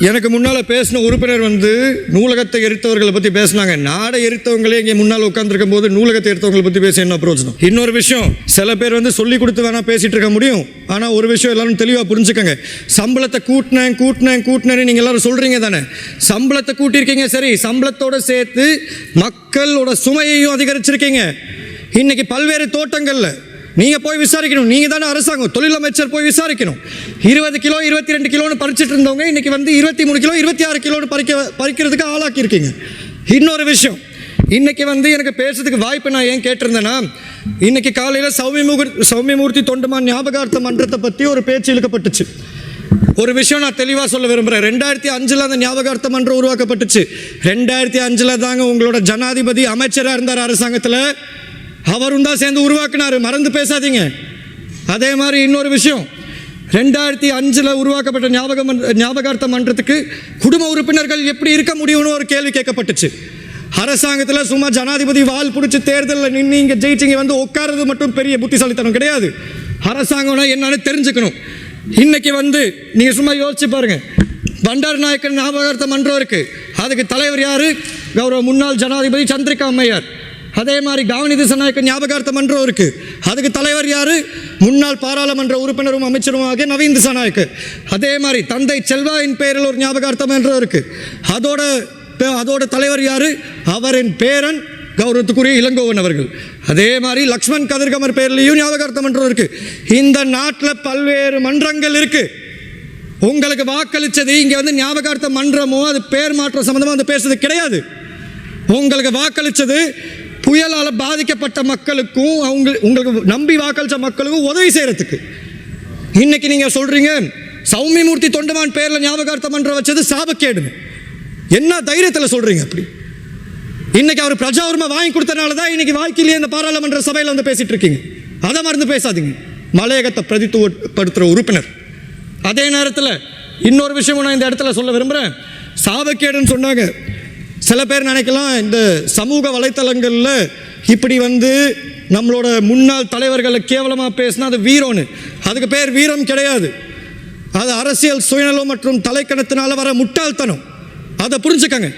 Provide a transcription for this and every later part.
எனக்கு முன்னால் பேசின உறுப்பினர் வந்து நூலகத்தை எரித்தவர்களை பற்றி பேசினாங்க. நாடை எரித்தவங்களே இங்கே முன்னால் உட்காந்துருக்கும் போது நூலகத்தை எரித்தவங்களை பற்றி பேச என்ன பிரயோஜனம்? இன்னொரு விஷயம், சில பேர் வந்து சொல்லி கொடுத்து வேணா பேசிட்டு இருக்க முடியும். ஆனால் ஒரு விஷயம் எல்லாரும் தெளிவாக புரிஞ்சுக்கங்க. சம்பளத்தை கூட்டினேன்னு நீங்கள் எல்லாரும் சொல்கிறீங்க தானே. சம்பளத்தை கூட்டியிருக்கீங்க, சரி. சம்பளத்தோடு சேர்த்து மக்களோட சுமையையும் அதிகரிச்சிருக்கீங்க. இன்னைக்கு பல்வேறு தோட்டங்களில் நீங்கள் போய் விசாரிக்கணும். நீங்கள் தானே அரசாங்கம், தொழிலமைச்சர் போய் விசாரிக்கணும். 20 கிலோ 22 கிலோன்னு பறிச்சிட்டு இருந்தவங்க இன்னைக்கு வந்து 23 கிலோ 26 கிலோன்னு பறிக்கிறதுக்கு ஆளாக்கியிருக்கீங்க. இன்னொரு விஷயம், இன்னைக்கு வந்து எனக்கு பேசுறதுக்கு வாய்ப்பு நான் ஏன் கேட்டிருந்தேன்னா, இன்னைக்கு காலையில் சௌமியமூர்த்தி தொண்டமான் ஞாபகார்த்த மன்றத்தை பற்றி ஒரு பேச்சு இழுக்கப்பட்டுச்சு. ஒரு விஷயம் நான் தெளிவாக சொல்ல விரும்புகிறேன். 2005 அந்த ஞாபகார்த்த மன்றம் உருவாக்கப்பட்டுச்சு. 2005 தாங்க உங்களோட ஜனாதிபதி அமைச்சராக இருந்தார் அரசாங்கத்தில். அவரும் தான் சேர்ந்து உருவாக்குனார், மறந்து பேசாதீங்க. அதே மாதிரி இன்னொரு விஷயம், 2005 உருவாக்கப்பட்ட ஞாபகார்த்த மன்றத்துக்கு குடும்ப உறுப்பினர்கள் எப்படி இருக்க முடியும்னு ஒரு கேள்வி கேட்கப்பட்டுச்சு. அரசாங்கத்தில் சும்மா ஜனாதிபதி வால் பிடிச்சி தேர்தலில் நின்று இங்கே ஜெயிச்சிங்க வந்து உட்கார்றது மட்டும் பெரிய புத்திசாலித்தனம் கிடையாது. அரசாங்கம்னா என்னன்னு தெரிஞ்சுக்கணும். இன்னைக்கு வந்து நீங்கள் சும்மா யோசிச்சு பாருங்க, பண்டார் நாயக்கர் ஞாபகார்த்த மன்றம் இருக்கு, அதுக்கு தலைவர் யாரு? கௌரவ முன்னாள் ஜனாதிபதி சந்திரிகா அம்மையார். அதே மாதிரி காவனி திசாநாயக்க ஞாபகார்த்த மன்றம் இருக்கு, அதுக்கு தலைவர் யாரு? முன்னாள் பாராளுமன்ற உறுப்பினரும் அமைச்சரும் ஆகிய நவீன் திசாநாயக்க. அதே மாதிரி தந்தை செல்வாயின் பெயரில் ஒரு ஞாபகார்த்த மன்றம் இருக்கு, அதோட தலைவர் யாரு? அவரின் பேரன் கௌரவத்துக்குரிய இளங்கோவன் அவர்கள். அதே மாதிரி லக்ஷ்மண் கதிர்கமர் பேர்லையும் ஞாபகார்த்த மன்றம் இருக்கு. இந்த நாட்டில் பல்வேறு மன்றங்கள் இருக்கு. உங்களுக்கு வாக்களிச்சது இங்கே வந்து ஞாபகார்த்த மன்றமோ அது பேர் மாற்றம் சம்பந்தமாக வந்து பேசுறது கிடையாது. உங்களுக்கு வாக்களிச்சது புயலால் பாதிக்கப்பட்ட மக்களுக்கும் உங்களுக்கு நம்பி வாக்களிச்ச மக்களுக்கும் உதவி செய்யறதுக்கு. இன்னைக்கு நீங்க சொல்றீங்க சௌமியமூர்த்தி தொண்டமான் பேர்ல ஞாபகார்த்த மன்றம் வச்சது சாபக்கேடு. என்ன தைரியத்தில் சொல்றீங்க அப்படி? இன்னைக்கு அவர் பிரஜா உரிமை வாங்கி கொடுத்தனால தான் இன்னைக்கு வாழ்க்கையிலேயே இந்த பாராளுமன்ற சபையில் வந்து பேசிட்டு இருக்கீங்க. அதை மறந்து பேசாதீங்க. மலையகத்தை பிரதித்துவப்படுத்துற உறுப்பினர். அதே நேரத்தில் இன்னொரு விஷயம் நான் இந்த இடத்துல சொல்ல விரும்புகிறேன். சாபக்கேடுன்னு சொன்னாங்க. சில பேர் நினைக்கலாம் இந்த சமூக வலைத்தளங்களில் இப்படி வந்து நம்மளோட முன்னாள் தலைவர்களை கேவலமாக பேசினா அது வீரம்னு. அதுக்கு பேர் வீரம் கிடையாது. அது அரசியல் சுயநலம் மற்றும் தலைக்கணத்தினால வர முட்டாள்தனம். அதை புரிஞ்சுக்கங்க.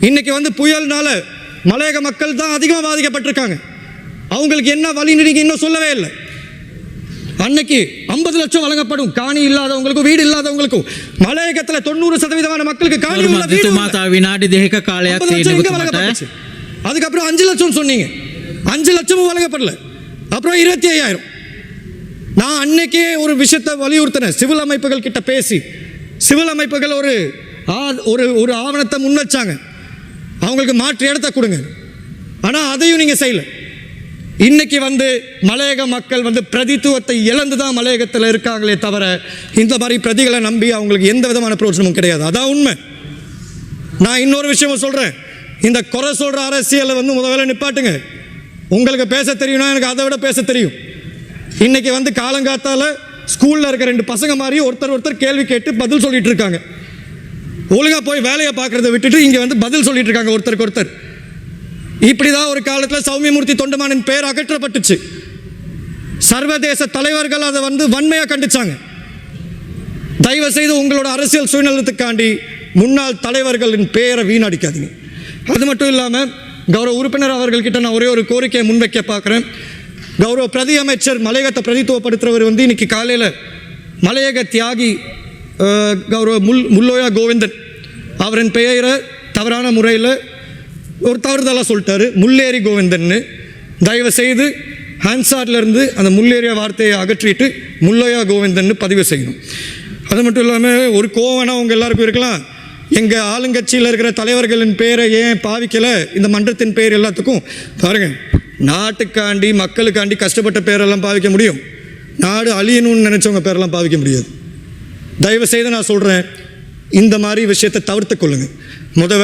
இன்னைக்கு வந்து புயல்னால மலையக மக்கள் தான் அதிகமாக பாதிக்கப்பட்டிருக்காங்க. அவங்களுக்கு என்ன வழின்னு நீங்கள் இன்னும் சொல்லவே இல்லை. அன்னைக்கு 50 லட்சம் வழங்கப்படும் காணி இல்லாதவங்களுக்கும் வீடு இல்லாதவங்களுக்கும். மலையகத்தில் 90% மக்களுக்கு காணி அதுக்கப்புறம் 5 லட்சம் சொன்னீங்க, 5 லட்சமும் வழங்கப்படல. அப்புறம் 25,000. நான் அன்னைக்கே ஒரு விஷயத்தை வலியுறுத்தினேன். சிவில் அமைப்புகள் கிட்ட பேசி சிவில் அமைப்புகள் ஒரு ஆவணத்தை முன் வச்சாங்க, அவங்களுக்கு மாற்று இடத்தை கொடுங்க. ஆனால் அதையும் நீங்கள் செய்யல. இன்னைக்கு வந்து மலையக மக்கள் வந்து பிரதித்துவத்தை இழந்து தான் மலையகத்தில் இருக்காங்களே தவிர இந்த மாதிரி பிரதிகளை நம்பி அவங்களுக்கு எந்த விதமான பிரயோஜனமும் கிடையாது. அதான் உண்மை. நான் இன்னொரு விஷயம் சொல்கிறேன். இந்த குறை சொல்கிற அரசியலை வந்து முதல்ல நிப்பாட்டுங்க. உங்களுக்கு பேச தெரியும்னா எனக்கு அதை விட பேச தெரியும். இன்னைக்கு வந்து காலங்காத்தால் ஸ்கூலில் இருக்க 2 பசங்க மாதிரி ஒருத்தர் கேள்வி கேட்டு பதில் சொல்லிட்டு இருக்காங்க. ஒழுங்காக போய் வேலையை பார்க்குறத விட்டுட்டு இங்கே வந்து பதில் சொல்லிட்டு இருக்காங்க ஒருத்தருக்கு ஒருத்தர். இப்படிதான் ஒரு காலத்தில் சௌமியமூர்த்தி தொண்டமானின் பெயர் அகற்றப்பட்டுச்சு. சர்வதேச தலைவர்கள் அதை வந்து வன்மையாக கண்டிச்சாங்க. தயவு செய்து உங்களோட அரசியல் சுயநலத்துக்காண்டி முன்னாள் தலைவர்களின் பெயரை வீணடிக்காதீங்க. அது மட்டும் இல்லாமல் கௌரவ உறுப்பினர் அவர்கள்கிட்ட நான் ஒரே ஒரு கோரிக்கையை முன்வைக்க பார்க்குறேன். கௌரவ பிரதி அமைச்சர் மலையகத்தை பிரதித்துவப்படுத்துறவர் வந்து இன்னைக்கு காலையில் மலையக தியாகி கௌரவ முல்லோயா கோவிந்தன் அவரின் பெயரை தவறான முறையில் ஒரு தவறுதலாக சொல்லிட்டாரு, முல்லேரி கோவிந்தன்னு. தயவு செய்து ஹான்சார்லேருந்து அந்த முல்லேரிய வார்த்தையை அகற்றிட்டு முல்லையா கோவிந்தன்னு பதிவு செய்யணும். அது மட்டும் இல்லாமல் ஒரு கோவனா அவங்க எல்லாருக்கும் இருக்கலாம், எங்கள் ஆளுங்கட்சியில் இருக்கிற தலைவர்களின் பேரை ஏன் பாவிக்கலை, இந்த மன்றத்தின் பேர் எல்லாத்துக்கும் பாருங்கள். நாட்டுக்காண்டி மக்களுக்காண்டி கஷ்டப்பட்ட பேரெல்லாம் பாவிக்க முடியும். நாடு அழியணும்னு நினச்சவங்க பேரெல்லாம் பாவிக்க முடியாது. தயவு செய்து நான் சொல்கிறேன், இந்த மாதிரி விஷயத்தை தவிர்த்து கொள்ளுங்கள்.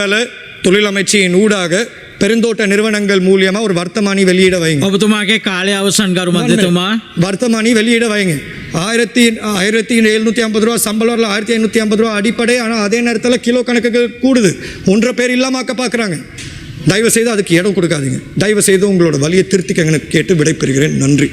வேலை தொழில் அமைச்சின் ஊடாக பெருந்தோட்ட நிறுவனங்கள் மூலியமா ஒரு வர்த்தமானி வெளியிட வைங்க. ඔබතුමාගේ කාලය අවසන් කරු මන්ත්‍රීතුමා. வர்த்தமானி வெளியிட வைங்க. 1750 ரூபா சம்பளம் வரல, 1550 ரூபா அடிப்படை. ஆனால் அதே நேரத்தில் கிலோ கணக்குக்கு கூடுது. 1.5 பேர் இல்லாமக்க பார்க்குறாங்க. தயவு செய்து அதுக்கு இடம் கொடுக்காதீங்க. தயவு செய்து உங்களோட வழியை திருத்திக்கங்கன்னு கேட்டு விடைபெறுகிறேன். நன்றி.